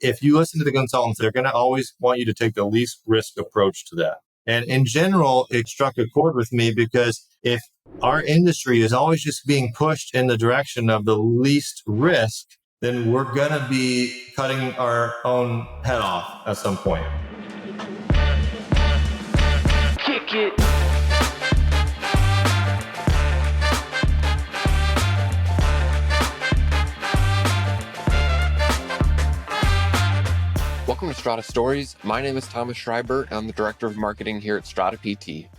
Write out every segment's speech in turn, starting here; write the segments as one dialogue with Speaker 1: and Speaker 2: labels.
Speaker 1: if you listen to the consultants, they're going to always want you to take the least risk approach to that. And in general, it struck a chord with me because if our industry is always just being pushed in the direction of the least risk, then we're going to be cutting our own head off at some point. Kick it.
Speaker 2: Welcome to Strata Stories. My name is Thomas Schreiber, and I'm the Director of Marketing here at Strata PT.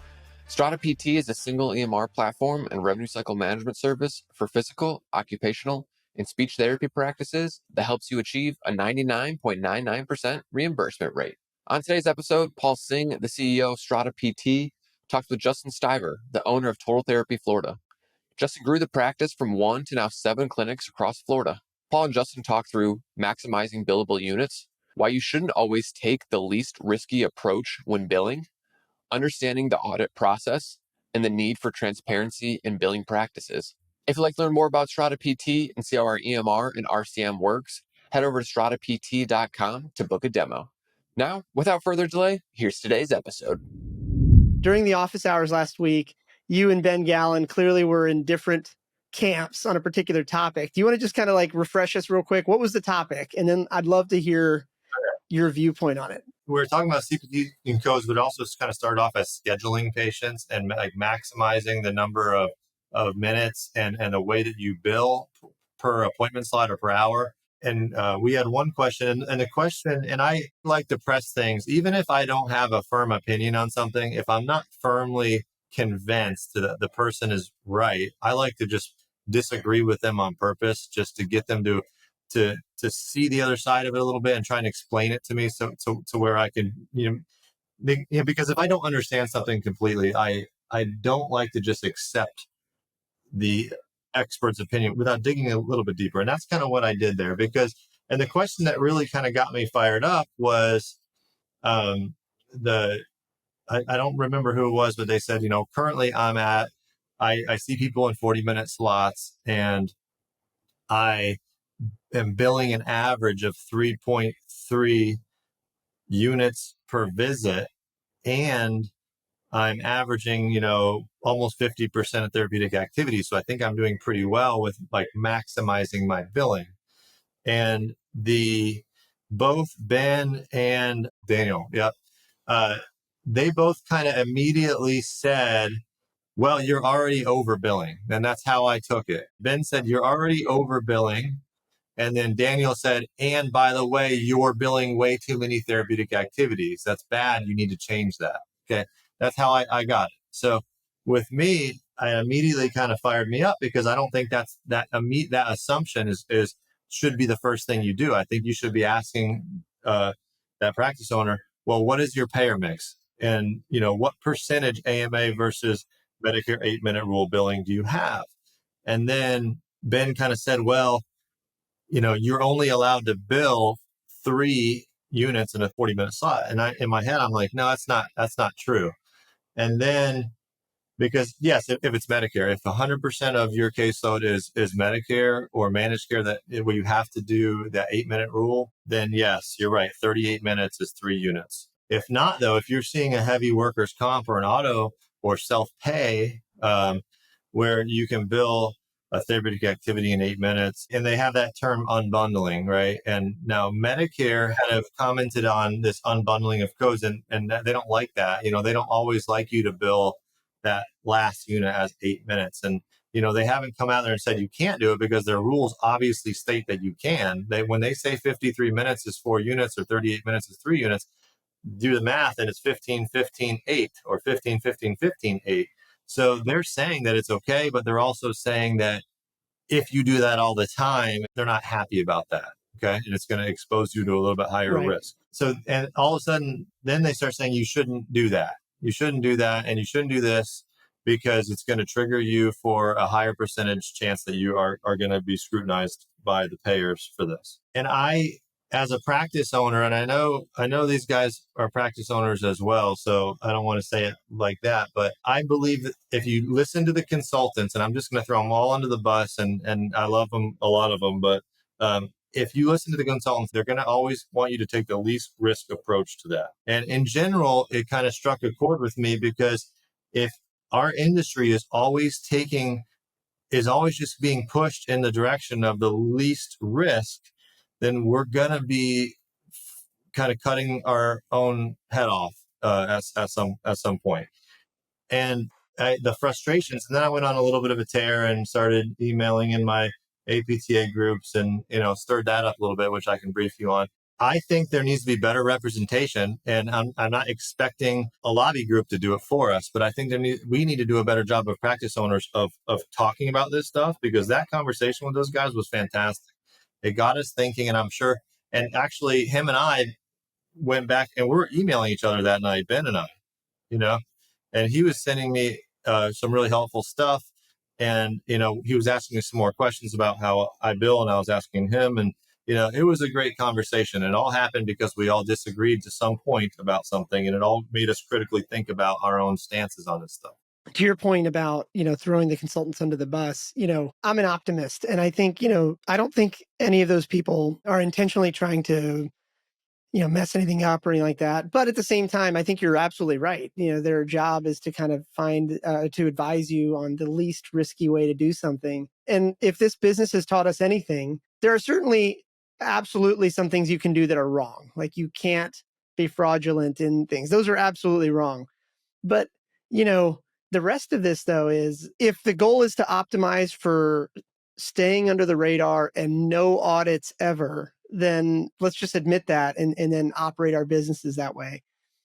Speaker 2: Strata PT is a single EMR platform and revenue cycle management service for physical, occupational, and speech therapy practices that helps you achieve a 99.99% reimbursement rate. On today's episode, Paul Singh, the CEO of Strata PT, talked with Justin Stiver, the owner of Total Therapy Florida. Justin grew the practice from 1 to now 7 clinics across Florida. Paul and Justin talked through maximizing billable units, why you shouldn't always take the least risky approach when billing, understanding the audit process, and the need for transparency in billing practices. If you'd like to learn more about Strata PT and see how our EMR and RCM works, head over to stratapt.com to book a demo. Now, without further delay, here's today's episode.
Speaker 3: During the office hours last week, you and Ben Gallen clearly were in different camps on a particular topic. Do you want to just kind of like refresh us real quick? What was the topic? And then I'd love to hear your viewpoint on it.
Speaker 1: We're talking about CPT and codes, but also kind of started off as scheduling patients and like maximizing the number of minutes and the way that you bill per appointment slot or per hour. And we had one question, and the question, and I like to press things, even if I don't have a firm opinion on something, if I'm not firmly convinced that the person is right, I like to just disagree with them on purpose, just to get them to see the other side of it a little bit and try and explain it to me so where I can, because if I don't understand something completely, I don't like to just accept the expert's opinion without digging a little bit deeper. And that's kind of what I did there and the question that really kind of got me fired up was I don't remember who it was, but they said, currently I see people in 40-minute slots and I am billing an average of 3.3 units per visit, and I'm averaging, almost 50% of therapeutic activity. So I think I'm doing pretty well with like maximizing my billing. And both Ben and Daniel, they both kind of immediately said, well, you're already overbilling. And that's how I took it. Ben said, you're already overbilling. And then Daniel said, and by the way, you're billing way too many therapeutic activities. That's bad. You need to change that. Okay. That's how I got it. So with me, I immediately kind of fired me up because I don't think that assumption should be the first thing you do. I think you should be asking that practice owner, well, what is your payer mix? And, what percentage AMA versus Medicare 8-minute rule billing do you have? And then Ben kind of said, well, you're only allowed to bill 3 units in a 40-minute slot. And in my head, I'm like, no, that's not true. And then, because yes, if it's Medicare, if 100% of your caseload is Medicare or managed care where you have to do that 8-minute rule, then yes, you're right. 38 minutes is 3 units. If not, though, if you're seeing a heavy workers' comp or an auto or self-pay, where you can bill a therapeutic activity in 8 minutes, and they have that term unbundling, right? And now Medicare kind of commented on this unbundling of codes, and they don't like that. They don't always like you to bill that last unit as 8 minutes. And, they haven't come out there and said you can't do it because their rules obviously state that you can. When they say 53 minutes is 4 units or 38 minutes is 3 units, do the math and it's 15, 15, 8 or 15, 15, 15, 8. So they're saying that it's okay, but they're also saying that if you do that all the time, they're not happy about that. Okay. And it's going to expose you to a little bit higher risk. So, and all of a sudden, then they start saying you shouldn't do that. You shouldn't do that. And you shouldn't do this because it's going to trigger you for a higher percentage chance that you are going to be scrutinized by the payers for this. And as a practice owner, and I know these guys are practice owners as well, so I don't want to say it like that, but I believe that if you listen to the consultants, and I'm just going to throw them all under the bus, and I love them, a lot of them, but if you listen to the consultants, they're going to always want you to take the least risk approach to that. And in general, it kind of struck a chord with me because if our industry is always just being pushed in the direction of the least risk, then we're going to be kind of cutting our own head off at some point. And the frustrations. And then I went on a little bit of a tear and started emailing in my APTA groups and, stirred that up a little bit, which I can brief you on. I think there needs to be better representation, and I'm not expecting a lobby group to do it for us, but I think we need to do a better job of practice owners of talking about this stuff, because that conversation with those guys was fantastic. It got us thinking, and I'm sure, and actually him and I went back and we were emailing each other that night, Ben and I, you know, and he was sending me some really helpful stuff. And, he was asking me some more questions about how I bill, and I was asking him. And, it was a great conversation. It all happened because we all disagreed to some point about something, and it all made us critically think about our own stances on this stuff.
Speaker 3: To your point about, throwing the consultants under the bus, I'm an optimist. And I think, I don't think any of those people are intentionally trying to mess anything up or anything like that. But at the same time, I think you're absolutely right. Their job is to kind of to advise you on the least risky way to do something. And if this business has taught us anything, there are certainly absolutely some things you can do that are wrong. Like, you can't be fraudulent in things. Those are absolutely wrong. But, the rest of this, though, is if the goal is to optimize for staying under the radar and no audits ever, then let's just admit that and then operate our businesses that way.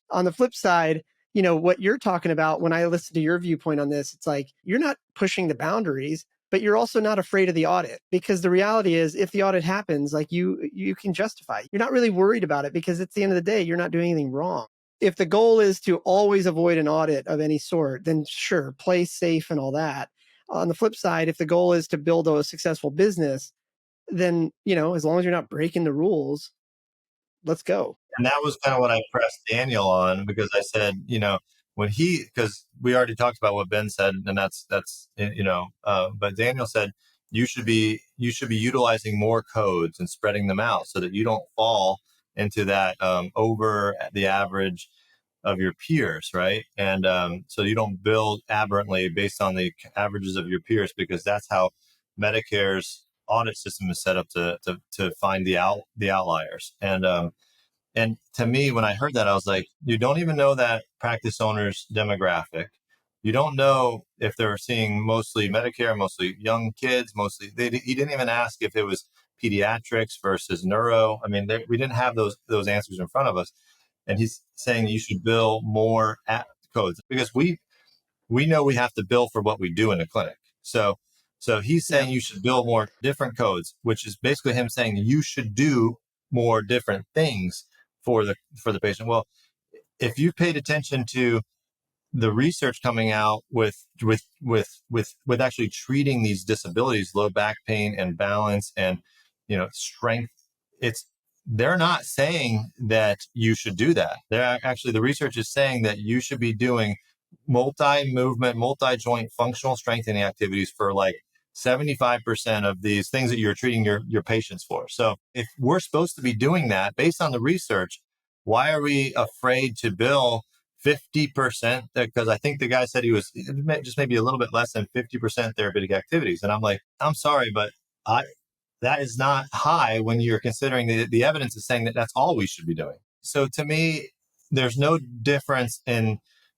Speaker 3: On the flip side, what you're talking about, when I listen to your viewpoint on this, it's like you're not pushing the boundaries, but you're also not afraid of the audit, because the reality is, if the audit happens, like you can justify it. You're not really worried about it, because at the end of the day, you're not doing anything wrong. If the goal is to always avoid an audit of any sort, then sure, play safe and all that. On the flip side, if the goal is to build a successful business, then, as long as you're not breaking the rules, let's go.
Speaker 1: And that was kind of what I pressed Daniel on, because I said, because we already talked about what Ben said, and that's, but Daniel said, you should be utilizing more codes and spreading them out so that you don't fall into that over the average of your peers, right? And so you don't build aberrantly based on the averages of your peers, because that's how Medicare's audit system is set up to find the outliers. And to me, when I heard that, I was like, you don't even know that practice owner's demographic. You don't know if they're seeing mostly Medicare, mostly young kids, he didn't even ask if it was pediatrics versus neuro. I mean, we didn't have those answers in front of us. And he's saying you should bill more codes, because we know we have to bill for what we do in the clinic. So he's saying you should bill more different codes, which is basically him saying you should do more different things for the patient. Well, if you paid attention to the research coming out with actually treating these disabilities, low back pain and balance and strength, they're not saying that you should do that. They're actually, the research is saying that you should be doing multi-movement, multi-joint functional strengthening activities for like 75% of these things that you're treating your patients for. So if we're supposed to be doing that based on the research, why are we afraid to bill 50%? Because I think the guy said he was just maybe a little bit less than 50% therapeutic activities. And I'm like, I'm sorry, but that is not high when you're considering the evidence is saying that that's all we should be doing. So to me, there's no difference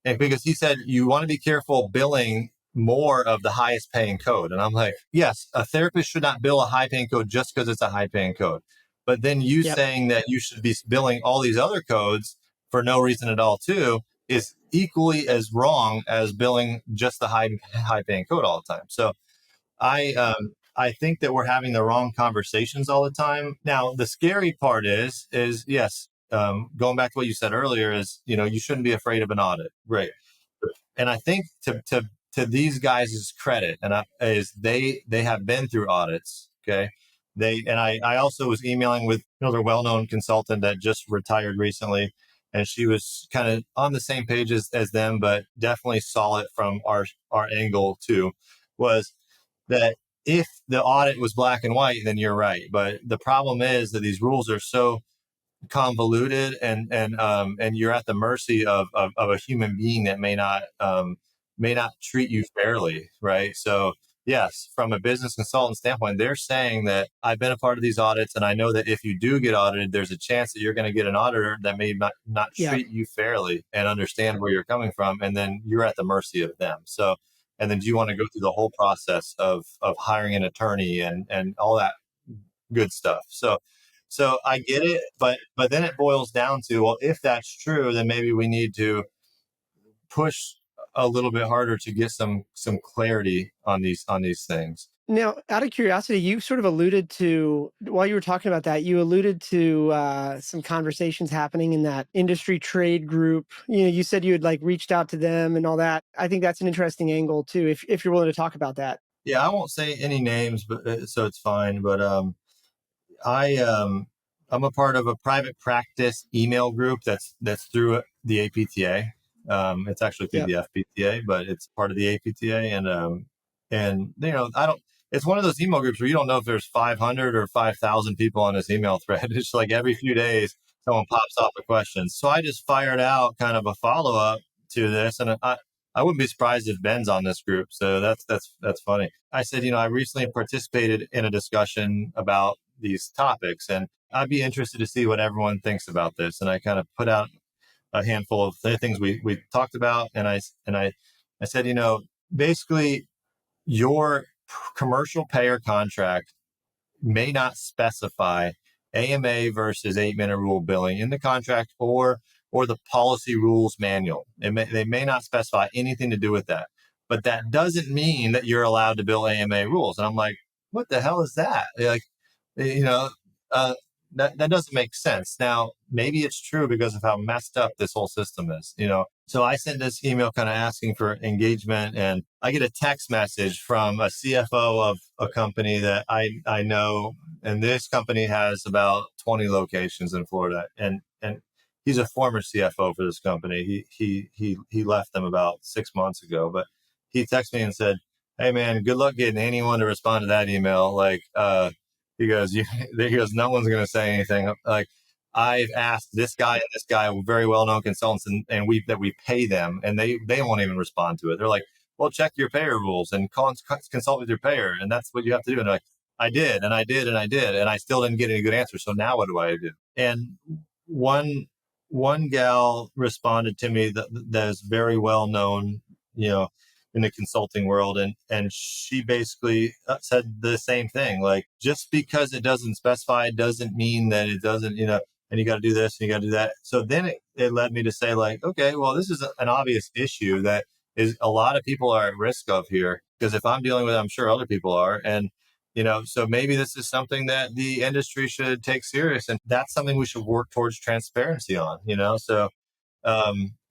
Speaker 1: because he said you want to be careful billing more of the highest paying code. And I'm like, yes, a therapist should not bill a high paying code just because it's a high paying code. But then saying that you should be billing all these other codes for no reason at all too is equally as wrong as billing just the high paying code all the time. So I think that we're having the wrong conversations all the time. Now, the scary part is yes, going back to what you said earlier is, you shouldn't be afraid of an audit. Right. And I think to these guys' credit, is they have been through audits. Okay. I also was emailing with another well-known consultant that just retired recently, and she was kind of on the same page as them, but definitely saw it from our angle too, was that if the audit was black and white, then you're right. But the problem is that these rules are so convoluted, and you're at the mercy of a human being that may not treat you fairly, right? So yes, from a business consultant standpoint, they're saying that I've been a part of these audits, and I know that if you do get audited, there's a chance that you're going to get an auditor that may not
Speaker 3: Yeah.
Speaker 1: treat you fairly and understand where you're coming from, and then you're at the mercy of them. So, and then do you want to go through the whole process of hiring an attorney and all that good stuff? So I get it, but then it boils down to, well, if that's true, then maybe we need to push a little bit harder to get some clarity on these things.
Speaker 3: Now, out of curiosity, you sort of alluded to, while you were talking about that, you alluded to some conversations happening in that industry trade group. You said you had like reached out to them and all that. I think that's an interesting angle too, if you're willing to talk about that.
Speaker 1: Yeah, I won't say any names, but so it's fine. But I I'm a part of a private practice email group that's through the APTA. It's actually through
Speaker 3: Yep.
Speaker 1: the FPTA, but it's part of the APTA, and I don't. It's one of those email groups where you don't know if there's 500 or 5,000 people on this email thread. It's like every few days someone pops off a question. So I just fired out kind of a follow up to this, and I wouldn't be surprised if Ben's on this group. So that's funny. I said, I recently participated in a discussion about these topics, and I'd be interested to see what everyone thinks about this. And I kind of put out a handful of things we talked about, and I said, basically your commercial payer contract may not specify AMA versus 8-minute rule billing in the contract or the policy rules manual. They may not specify anything to do with that, but that doesn't mean that you're allowed to bill AMA rules. And I'm like, what the hell is that? Like, you know, uh, that doesn't make sense. Now, maybe it's true because of how messed up this whole system is, So I sent this email kind of asking for engagement, and I get a text message from a CFO of a company that I know, and this company has about 20 locations in Florida, and he's a former CFO for this company. He left them about 6 months ago, but he texted me and said, "Hey man, good luck getting anyone to respond to that email." Like, he goes, no one's going to say anything. Like, I've asked this guy and this guy, very well known consultants, and we pay them, and they won't even respond to it. They're like, well, check your payer rules and consult with your payer, and that's what you have to do. And they're like, I did, and I did, and I did, and I still didn't get any good answers. So now what do I do? And one gal responded to me that is very well known, in the consulting world, and she basically said the same thing. Like, just because it doesn't specify doesn't mean that it doesn't, and you got to do this and you got to do that. So then it led me to say, like, okay, well, this is an obvious issue that is a lot of people are at risk of here, because if I'm dealing with it, I'm sure other people are. And so maybe this is something that the industry should take serious, and that's something we should work towards transparency on. So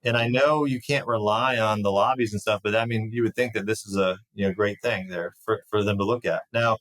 Speaker 1: and I know you can't rely on the lobbies and stuff, but I mean, you would think that this is a great thing there for them to look at now.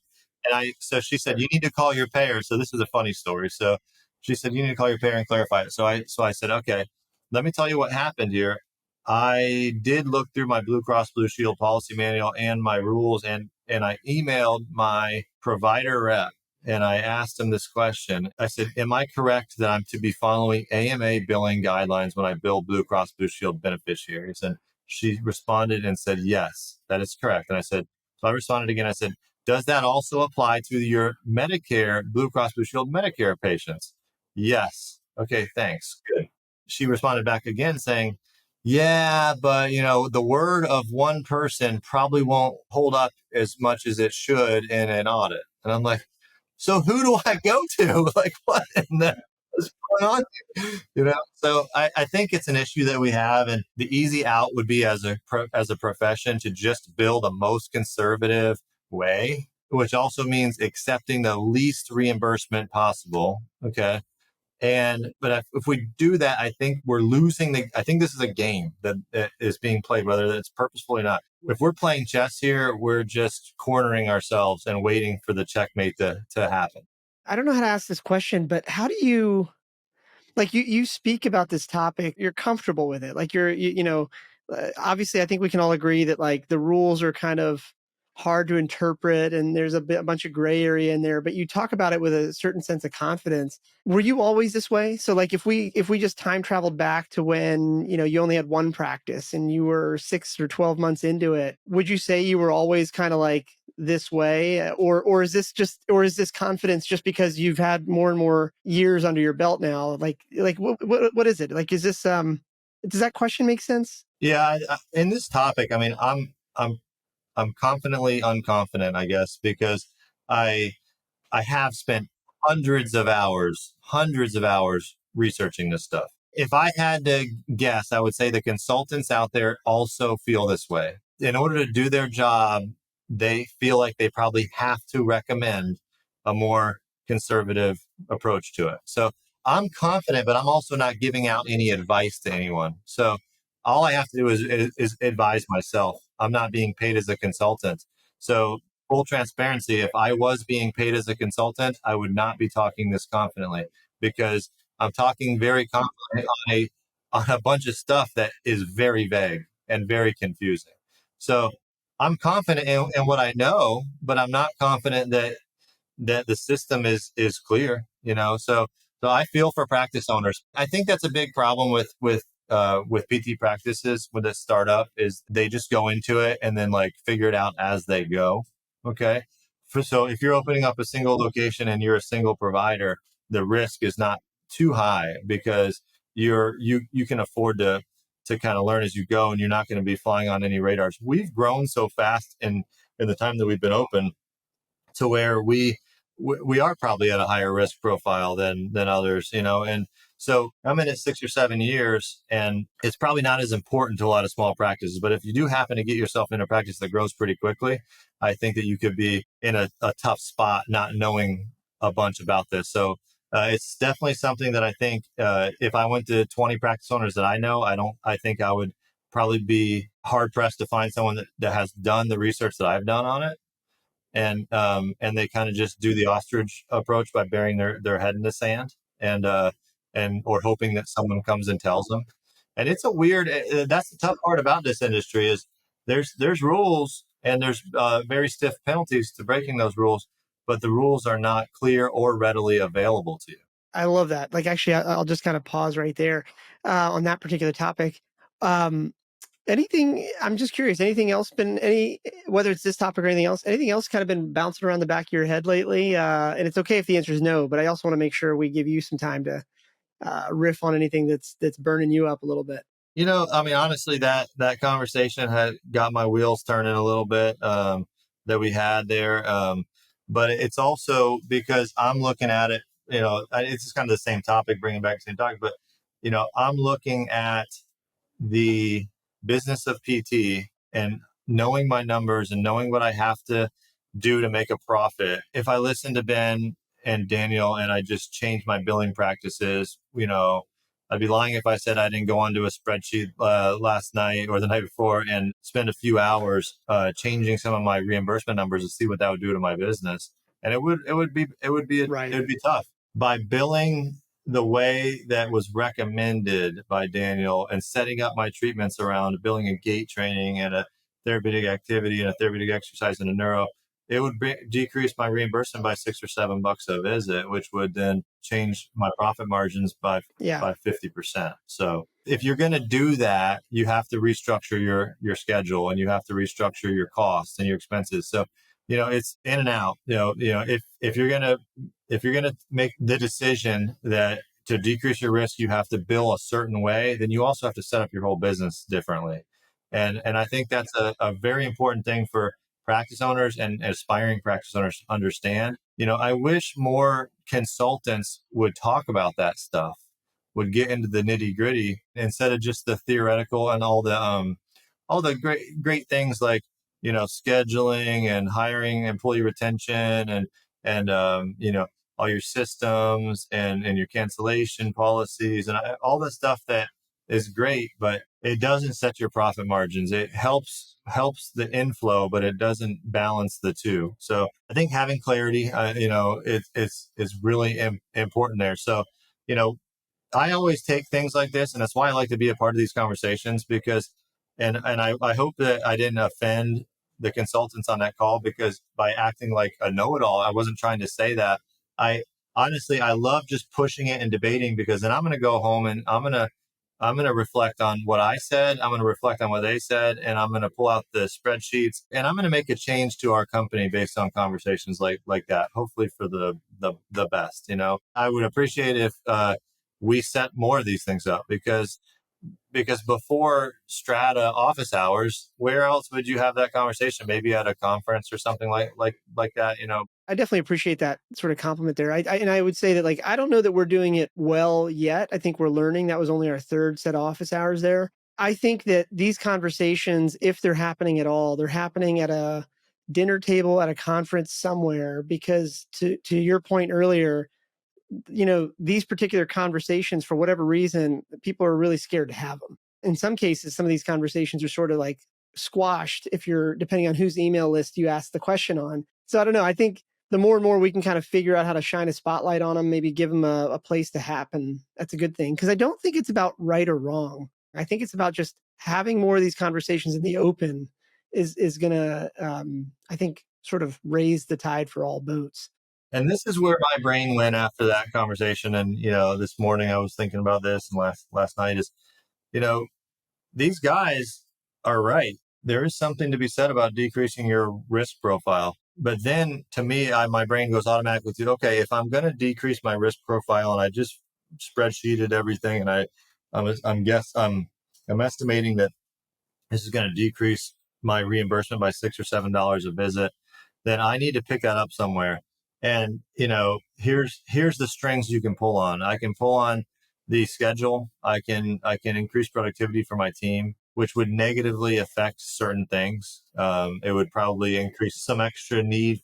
Speaker 1: So she said, you need to call your payer. So this is a funny story. So she said, you need to call your payer and clarify it. So I said, okay, let me tell you what happened here. I did look through my Blue Cross Blue Shield policy manual and my rules, and I emailed my provider rep, and I asked him this question. I said, am I correct that I'm to be following AMA billing guidelines when I bill Blue Cross Blue Shield beneficiaries? And she responded and said, yes, that is correct. And I said, so I responded again. I said, does that also apply to your Medicare, Blue Cross Blue Shield Medicare patients? Yes. Okay, thanks. Good. She responded back again saying, yeah, but the word of one person probably won't hold up as much as it should in an audit. And I'm like, so who do I go to? Like, what in the is going on? So I think it's an issue that we have, and the easy out would be as a profession to just bill the most conservative way, which also means accepting the least reimbursement possible. Okay. But if we do that, I think we're losing I think this is a game that is being played, whether it's purposeful or not. If we're playing chess here, we're just cornering ourselves and waiting for the checkmate to happen.
Speaker 3: I don't know how to ask this question, but how do you, like, you speak about this topic, you're comfortable with it. Like obviously I think we can all agree that like the rules are kind of hard to interpret and there's a bunch of gray area in there, but you talk about it with a certain sense of confidence. Were you always this way? So like if we just time traveled back to when, you only had one practice and you were 6 or 12 months into it, would you say you were always kind of like this way, or is this confidence just because you've had more and more years under your belt now? Like what is it? Like, is this does that question make sense?
Speaker 1: Yeah, in this topic, I mean, I'm confidently unconfident, I guess, because I I have spent hundreds of hours researching this stuff. If I had to guess, I would say the consultants out there also feel this way. In order to do their job, they feel like they probably have to recommend a more conservative approach to it. So I'm confident, but I'm also not giving out any advice to anyone. So all I have to do is advise myself. I'm not being paid as a consultant. So full transparency, if I was being paid as a consultant, I would not be talking this confidently because I'm talking very confidently on a bunch of stuff that is very vague and very confusing. So I'm confident in what I know, but I'm not confident that the system is clear, so I feel for practice owners. I think that's a big problem with PT practices when they start up is they just go into it and then like figure it out as they go. Okay. So if you're opening up a single location and you're a single provider, the risk is not too high because you can afford to kind of learn as you go and you're not going to be flying on any radars. We've grown so fast in the time that we've been open to where we are probably at a higher risk profile than others, and so I'm in it 6 or 7 years, and it's probably not as important to a lot of small practices. But if you do happen to get yourself in a practice that grows pretty quickly, I think that you could be in a tough spot not knowing a bunch about this. So it's definitely something that I think if I went to 20 practice owners that I know, I think I would probably be hard pressed to find someone that has done the research that I've done on it, and they kind of just do the ostrich approach by burying their head in the sand and or hoping that someone comes and tells them. And it's a weird. That's the tough part about this industry is there's rules and there's very stiff penalties to breaking those rules, but the rules are not clear or readily available to you.
Speaker 3: I love that. Like, actually, I'll just kind of pause right there on that particular topic. Um, I'm just curious, anything else whether it's this topic or anything else kind of been bouncing around the back of your head lately? And it's okay if the answer is no, but I also want to make sure we give you some time to riff on anything that's burning you up a little bit.
Speaker 1: I mean, honestly, that conversation had got my wheels turning a little bit that we had there. But it's also because I'm looking at it, it's just kind of the same topic, bringing back the same topic, but, I'm looking at the business of PT and knowing my numbers and knowing what I have to do to make a profit. If I listen to Ben and Daniel and I just change my billing practices, I'd be lying if I said I didn't go onto a spreadsheet last night or the night before and spend a few hours changing some of my reimbursement numbers to see what that would do to my business. And
Speaker 3: Right.
Speaker 1: it would be tough. By billing the way that was recommended by Daniel and setting up my treatments around billing a gait training and a therapeutic activity and a therapeutic exercise and a neuro, it would decrease my reimbursement by $6 or $7 a visit, which would then change my profit margins
Speaker 3: Yeah.
Speaker 1: by 50%. So if you're going to do that, you have to restructure your schedule and you have to restructure your costs and your expenses. So, it's in and out, if you're going to make the decision that to decrease your risk, you have to bill a certain way, then you also have to set up your whole business differently. And I think that's a very important thing for practice owners and aspiring practice owners to understand. I wish more consultants would talk about that stuff, would get into the nitty gritty instead of just the theoretical and all the great things like, scheduling and hiring, employee retention and all your systems and your cancellation policies and all the stuff that is great, but it doesn't set your profit margins. It helps the inflow, but it doesn't balance the two. So I think having clarity, it's really important there. So, I always take things like this, and that's why I like to be a part of these conversations because, and I hope that I didn't offend the consultants on that call, because by acting like a know-it-all, I wasn't trying to say that. I honestly, I love just pushing it and debating, because then I'm going to go home and I'm going to reflect on what I said. I'm going to reflect on what they said, and I'm going to pull out the spreadsheets, and I'm going to make a change to our company based on conversations like that. Hopefully for the best. I would appreciate if we set more of these things up, because before Strata office hours, where else would you have that conversation? Maybe at a conference or something like that.
Speaker 3: I definitely appreciate that sort of compliment there. And I would say that, like, I don't know that we're doing it well yet. I think we're learning. That was only our third set of office hours there. I think that these conversations, if they're happening at all, they're happening at a dinner table at a conference somewhere, because to your point earlier, these particular conversations, for whatever reason, people are really scared to have them. In some cases, some of these conversations are sort of like squashed if you're, depending on whose email list you ask the question on. So I don't know. I think the more and more we can kind of figure out how to shine a spotlight on them, maybe give them a place to happen, that's a good thing. Because I don't think it's about right or wrong. I think it's about just having more of these conversations in the open is going to, I think, sort of raise the tide for all boats.
Speaker 1: And this is where my brain went after that conversation. And, this morning I was thinking about this, and last night is, these guys are right. There is something to be said about decreasing your risk profile. But then to me, my brain goes automatically to, okay, if I'm going to decrease my risk profile, and I just spreadsheeted everything, and I'm estimating that this is going to decrease my reimbursement by $6 or $7 a visit, then I need to pick that up somewhere. And, here's the strings you can pull on. I can pull on the schedule. I can increase productivity for my team, which would negatively affect certain things. It would probably increase some extra need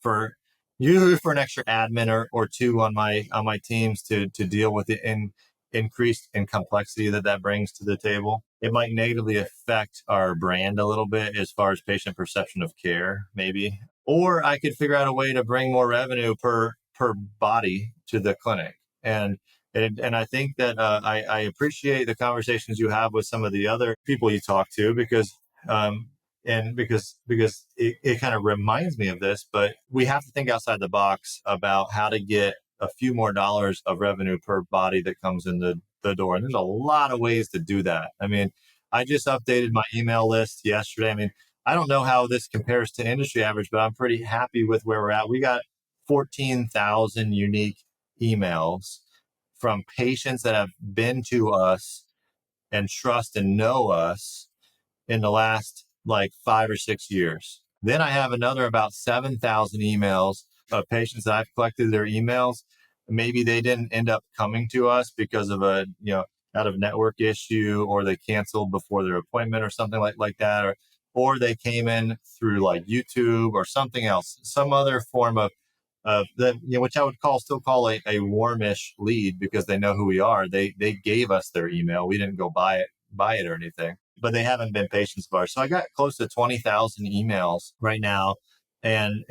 Speaker 1: usually for an extra admin or two on my teams to deal with the increase in complexity that brings to the table. It might negatively affect our brand a little bit as far as patient perception of care, maybe. Or I could figure out a way to bring more revenue per body to the clinic. And I think that I appreciate the conversations you have with some of the other people you talk to, because it kind of reminds me of this. But we have to think outside the box about how to get a few more dollars of revenue per body that comes in the door. And there's a lot of ways to do that. I mean, I just updated my email list yesterday. I mean, I don't know how this compares to industry average, but I'm pretty happy with where we're at. We got 14,000 unique emails from patients that have been to us and trust and know us in the last like 5 or 6 years. Then I have another about 7,000 emails of patients that I've collected their emails. Maybe they didn't end up coming to us because of a, out of network issue, or they canceled before their appointment or something like that. Or they came in through like YouTube or something else, some other form of which I would still call a warmish lead, because they know who we are. They gave us their email. We didn't go buy it or anything, but they haven't been patients of ours. So I got close to 20,000 emails right now, and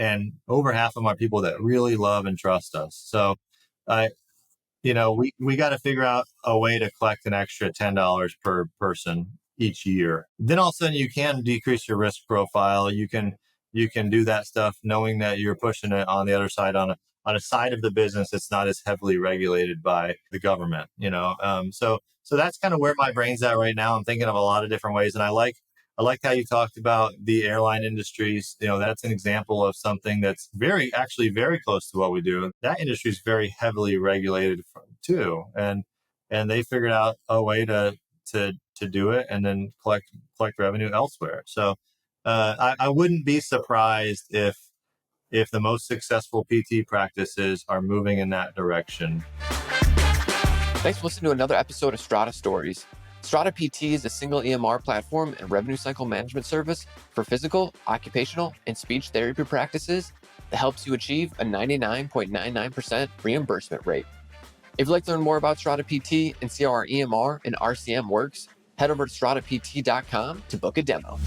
Speaker 1: over half of them are people that really love and trust us. So we got to figure out a way to collect an extra $10 per person each year. Then all of a sudden you can decrease your risk profile. You can do that stuff knowing that you're pushing it on the other side, on a side of the business that's not as heavily regulated by the government. So that's kind of where my brain's at right now. I'm thinking of a lot of different ways, and I like how you talked about the airline industries. That's an example of something that's actually very close to what we do. That industry is very heavily regulated too, and they figured out a way to do it and then collect revenue elsewhere. So I wouldn't be surprised if the most successful PT practices are moving in that direction.
Speaker 2: Thanks for listening to another episode of Strata Stories. Strata PT is a single EMR platform and revenue cycle management service for physical, occupational, and speech therapy practices that helps you achieve a 99.99% reimbursement rate. If you'd like to learn more about Strata PT and see how our EMR and RCM works, head over to stratapt.com to book a demo.